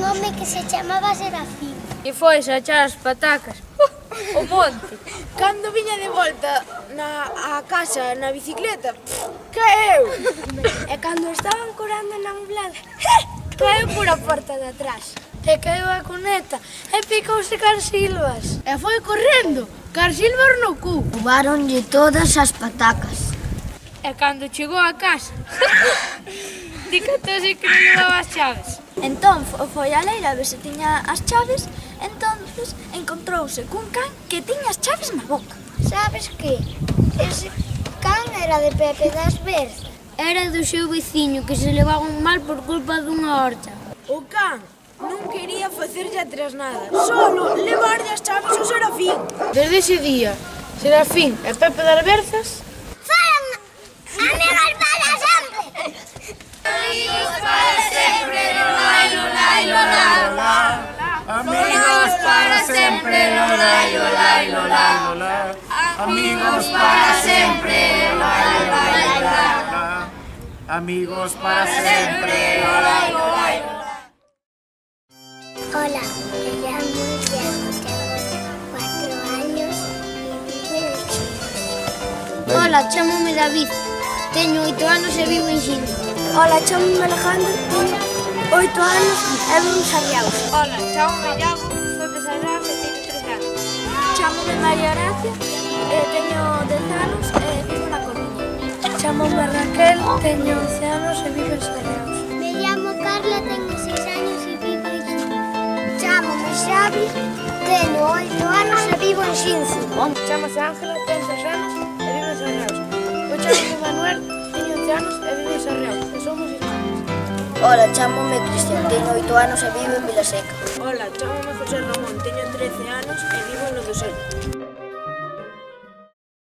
home que se chamaba Serafín. E foi a echar as patacas o monte. Cando viña de volta á casa na bicicleta, caeu. E cando estaban curando na ambulante, Caeu por a porta de atrás. e caeu a cuneta e picouse Carsilvas. E foi correndo, Carsilvas no cu. Roubaronlle todas as patacas. E cando chegou a casa, dicatouse que non levaba as chaves. Entón foi a leira a ver se tiña as chaves, entonces encontrouse cun can que tiña as chaves na boca. Sabes que? Ese can era de Pepe das Berzas. Era do seu veciño que se levaba un mal por culpa dunha horta. O can non quería facerlle atrás nada, solo levarlle as chaves ao Serafín. Desde ese día, Serafín e Pepe das Berzas Foron amigos para sempre. Amigos para sempre, lolai, lolai, lolai. Amigos para sempre, lolai, lolai, lolai. Amigos para sempre, lolai, lolai, lolai. Amigos para sempre, lolai, lolai. Hola, me llamo Diego, tengo 4 años y vivo en Chile. Hola, chamome David, teño 8 anos e vivo en Xinzo. Hola, chamo Alejandro, tengo 8 anos e vivo en Sarriaus. Hola, chamome Iago, sou de Sarriaus e teño 13 anos. Chámome María Gracia, teño 10 anos e vivo na Coruña. Chámome Raquel, teño 11 anos e vivo en Sarriaus. Me llamo Carla, tengo 6 anos e vivo en Xinzo. Chámome Xavi, teño 8 anos e vivo en Xinzo. Chamase Ángela, ten 3 anos e vive en Sarriaus. Eu chamome Manuel, teño 11 anos e vivo en Sarriaus. E somos irmáns. Hola, chámome Cristian, teño 8 anos e vivo en Vilaseca. Hola, chamome José Ramón, teño 13 anos e vivo en Lodosel.